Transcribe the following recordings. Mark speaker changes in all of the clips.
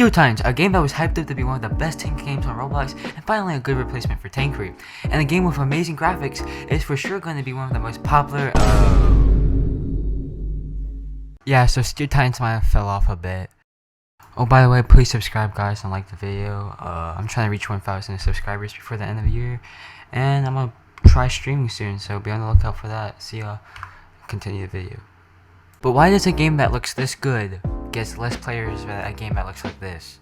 Speaker 1: Steel Titans, a game that was hyped up to be one of the best tank games on Roblox, and finally a good replacement for Tankery. And a game with amazing graphics is for sure going to be one of the most popular. Yeah, so Steel Titans might have fell off a bit. Oh, by the way, please subscribe, guys, and like the video. I'm trying to reach 1,000 subscribers before the end of the year, and I'm gonna try streaming soon, so be on the lookout for that. See ya. Continue the video. But why does a game that looks this good gets less players than a game that looks like this?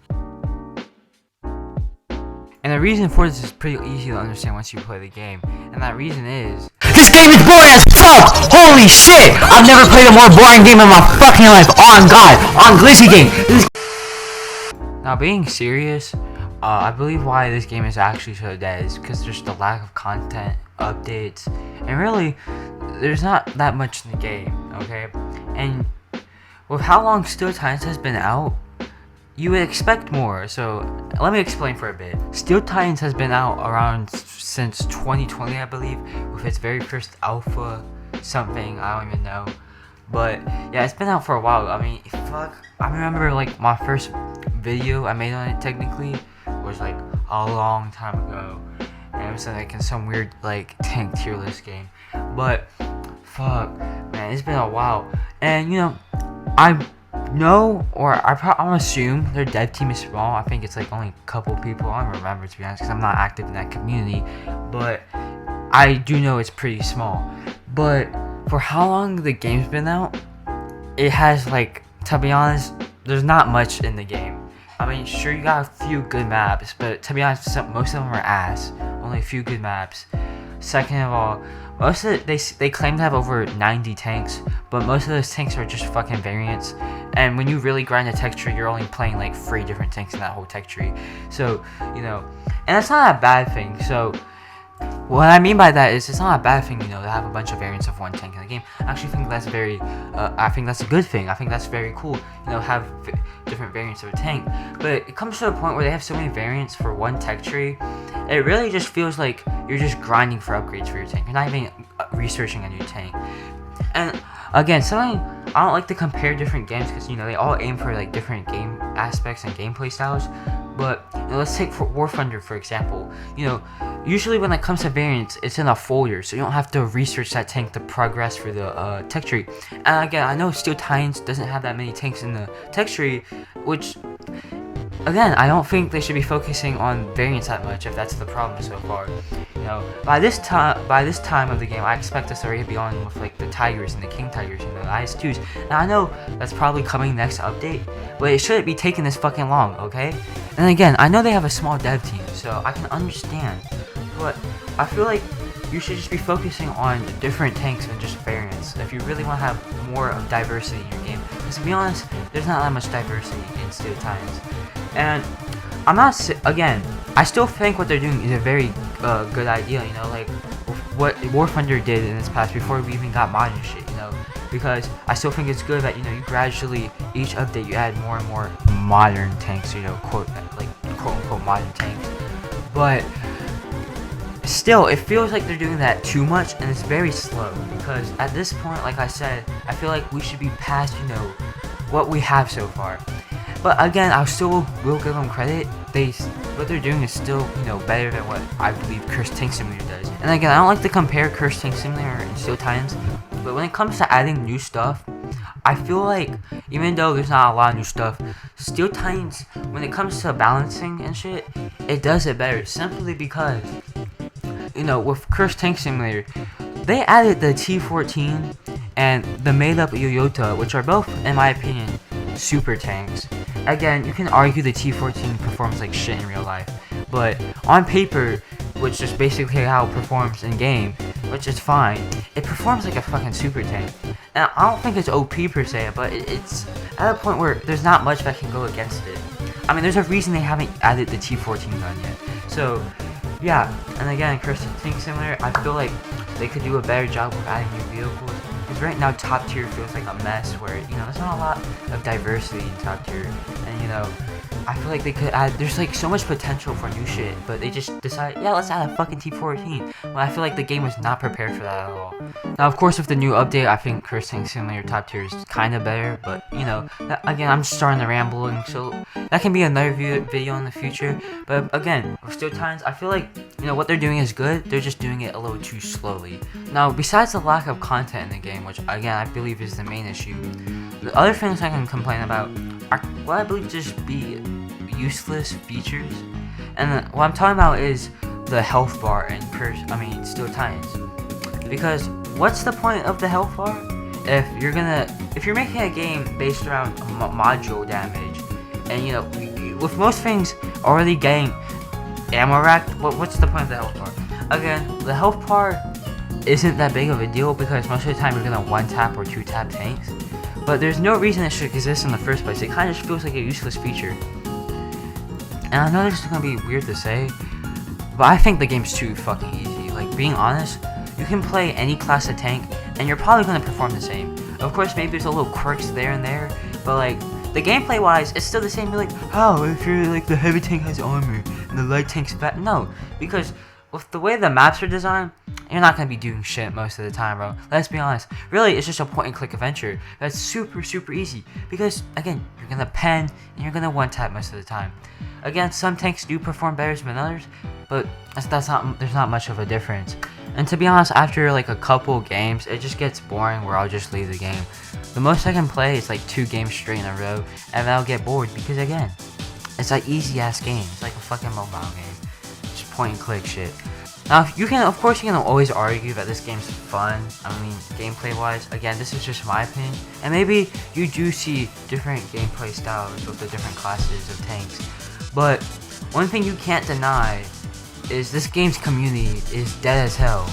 Speaker 1: And the reason for this is pretty easy to understand once you play the game, and that reason is this game is boring as fuck! Holy shit! I've never played a more boring game in my fucking life! On God! On Glizzy game! Now, being serious, I believe why this game is actually so dead is because there's the lack of content, updates, and really, there's not that much in the game, okay? And with how long Steel Titans has been out, you would expect more. So let me explain for a bit. Steel Titans has been out around since 2020, I believe, with its very first alpha something, I don't even know. But yeah, it's been out for a while. I mean, fuck, I remember like my first video I made on it technically was like a long time ago, and it was like in some weird like tank tier list game. But fuck, man, it's been a while. And you know, I know, or I'm assume their dev team is small. I think it's like only a couple people. I don't remember, to be honest, because I'm not active in that community. But I do know it's pretty small. But for how long the game's been out, it has, like, to be honest, there's not much in the game. I mean, sure, you got a few good maps, but to be honest, most of them are ass. Only a few good maps. Second of all, most of they claim to have over 90 tanks, but most of those tanks are just fucking variants. And when you really grind a tech tree, you're only playing like 3 different tanks in that whole tech tree. So, you know, and that's not a bad thing. So what I mean by that is it's not a bad thing, you know, to have a bunch of variants of one tank in the game. I actually think that's I think that's a good thing. I think that's very cool, you know, have different variants of a tank. But it comes to a point where they have so many variants for one tech tree, it really just feels like you're just grinding for upgrades for your tank. You're not even researching a new tank. And again, something I don't like to compare different games because, you know, they all aim for like different game aspects and gameplay styles. But you know, let's take War Thunder for example. You know, usually when it comes to variants, it's in a folder, so you don't have to research that tank to progress for the tech tree. And again, I know Steel Titans doesn't have that many tanks in the tech tree, which again, I don't think they should be focusing on variants that much if that's the problem so far. You know, by this time of the game, I expect us to already be on with like the Tigers and the King Tigers and the IS2s. Now I know that's probably coming next update, but it shouldn't be taking this fucking long, okay? And again, I know they have a small dev team, so I can understand, but I feel like you should just be focusing on different tanks than just variants if you really want to have more of diversity in your game. Because to be honest, there's not that much diversity in Steel Titans. And I'm not, again, I still think what they're doing is a very good idea, you know, like what War Thunder did in its past before we even got mod and shit, you know, because I still think it's good that, you know, you gradually, each update you add more and more modern tanks, you know, quote unquote modern tanks. But still, it feels like they're doing that too much, and it's very slow, because at this point, like I said, I feel like we should be past, you know, what we have so far. But again, I still will give them credit. What they're doing is still, you know, better than what I believe Cursed Tank Simulator does. And again, I don't like to compare Cursed Tank Simulator and Steel Titans, but when it comes to adding new stuff, I feel like even though there's not a lot of new stuff, Steel Titans, when it comes to balancing and shit, it does it better simply because, you know, with Cursed Tank Simulator, they added the T14 and the made-up Yoyota, which are both, in my opinion, super tanks. Again, you can argue the T14 performs like shit in real life, but on paper, which is basically how it performs in game, which is fine, it performs like a fucking super tank. And I don't think it's OP per se, but it's at a point where there's not much that can go against it. I mean, there's a reason they haven't added the T14 gun yet. So yeah, and again, Cursed Tank Simulator, I feel like they could do a better job with adding new vehicles. Because right now, top tier feels like a mess where, you know, there's not a lot of diversity in top tier. And, you know, I feel like they could add, there's like so much potential for new shit, but they just decide, yeah, let's add a fucking T14. Well, I feel like the game was not prepared for that at all. Now, of course, with the new update, I think Curse Tank Simulator Top Tier is kind of better, but, you know, again, I'm just starting to ramble, and so that can be another video in the future. But again, with Steel Titans, I feel like, you know, what they're doing is good, they're just doing it a little too slowly. Now, besides the lack of content in the game, which, again, I believe is the main issue, the other things I can complain about are what I believe to just be useless features. And what I'm talking about is the health bar in Steel Titans. Because what's the point of the health bar if you're making a game based around module damage, and you know, with most things already getting ammo racked, what's the point of the health bar? Again, the health bar isn't that big of a deal because most of the time you're gonna one tap or two tap tanks. But there's no reason it should exist in the first place. It kind of just feels like a useless feature. And I know this is gonna be weird to say, but I think the game's too fucking easy. Like, being honest, you can play any class of tank, and you're probably gonna perform the same. Of course, maybe there's a little quirks there and there, but like, the gameplay wise, it's still the same. You're like, how if you're like the heavy tank has armor and the light tank's bad? No, because with the way the maps are designed, you're not gonna be doing shit most of the time, bro. Let's be honest. Really, it's just a point-and-click adventure that's super, super easy. Because again, you're gonna pen and you're gonna one-tap most of the time. Again, some tanks do perform better than others, but there's not much of a difference. And to be honest, after like a couple games, it just gets boring where I'll just leave the game. The most I can play is like 2 games straight in a row, and then I'll get bored because again, it's like easy-ass game. It's like a fucking mobile game. Just point-and-click shit. Now, of course, you can always argue that this game's fun. I mean, gameplay-wise, again, this is just my opinion. And maybe you do see different gameplay styles with the different classes of tanks. But one thing you can't deny is this game's community is dead as hell.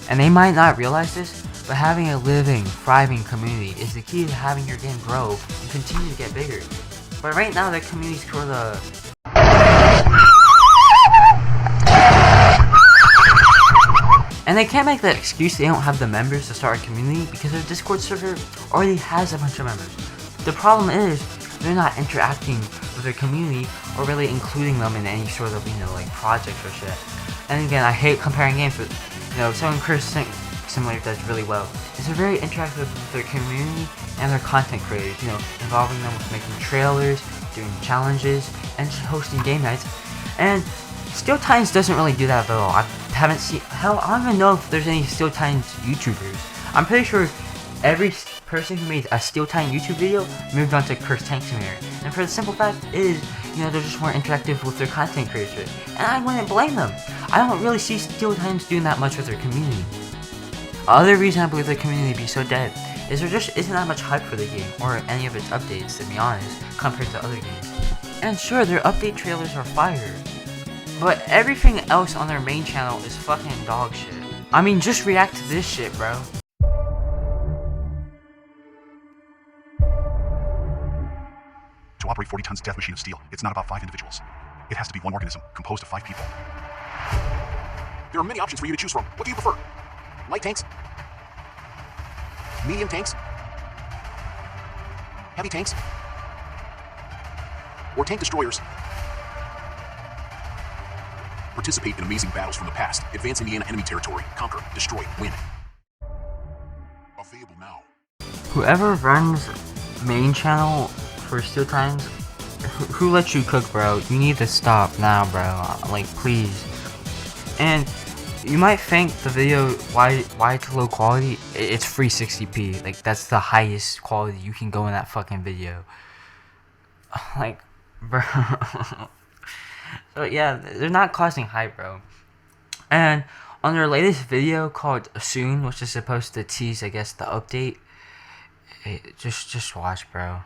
Speaker 1: And they might not realize this, but having a living, thriving community is the key to having your game grow and continue to get bigger. But right now, the community's for the... And they can't make the excuse they don't have the members to start a community because their Discord server already has a bunch of members. The problem is, they're not interacting with their community or really including them in any sort of, you know, like project or shit. And again, I hate comparing games, but, you know, something Curse Tank Simulator does really well is they're very interactive with their community and their content creators, you know, involving them with making trailers, doing challenges, and just hosting game nights. And Steel Titans doesn't really do that at all. I haven't seen, hell, I don't even know if there's any Steel Titans YouTubers. I'm pretty sure every person who made a Steel Titan YouTube video moved on to Curse Tank Simulator. And for the simple fact is, you know, they're just more interactive with their content creators. And I wouldn't blame them. I don't really see Steel Titans doing that much with their community. Other reason I believe the community be so dead is there just isn't that much hype for the game or any of its updates, to be honest, compared to other games. And sure, their update trailers are fire, but everything else on their main channel is fucking dog shit. I mean, just react to this shit, bro.
Speaker 2: To operate 40 tons death machine of steel, it's not about 5 individuals. It has to be one organism, composed of 5 people. There are many options for you to choose from. What do you prefer? Light tanks? Medium tanks? Heavy tanks? Or tank destroyers? Participate in amazing battles from the past. Advance Indiana enemy territory. Conquer, destroy, win. Available now.
Speaker 1: Whoever runs main channel for Steel Titans, who lets you cook, bro? You need to stop now, bro. Like, please. And you might think the video, why it's low quality? It's free 60p. Like, that's the highest quality you can go in that fucking video. Like, bro. So yeah, they're not causing hype, bro. And on their latest video called Soon, which is supposed to tease, I guess, the update, just watch, bro.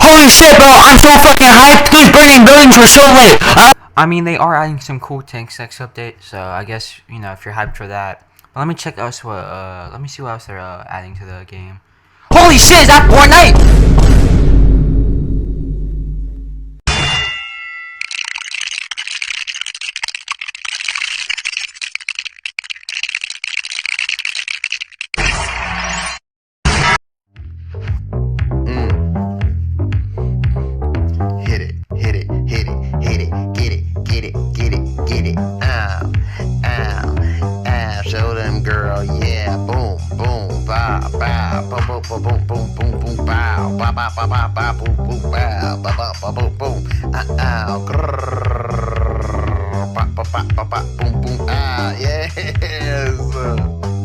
Speaker 1: Holy shit, bro! I'm so fucking hyped! These burning buildings were so lit! I mean, they are adding some cool tank sex updates, so I guess, you know, if you're hyped for that. But let me check else what, let me see what else they're adding to the game. Holy shit, is that Fortnite?
Speaker 3: ba ba boom boom boom boom boom boom boom bow ba ba ba ba ba boom boom bow ba ba ba boom boom grrr ba ba ba ba ba boom boom yes.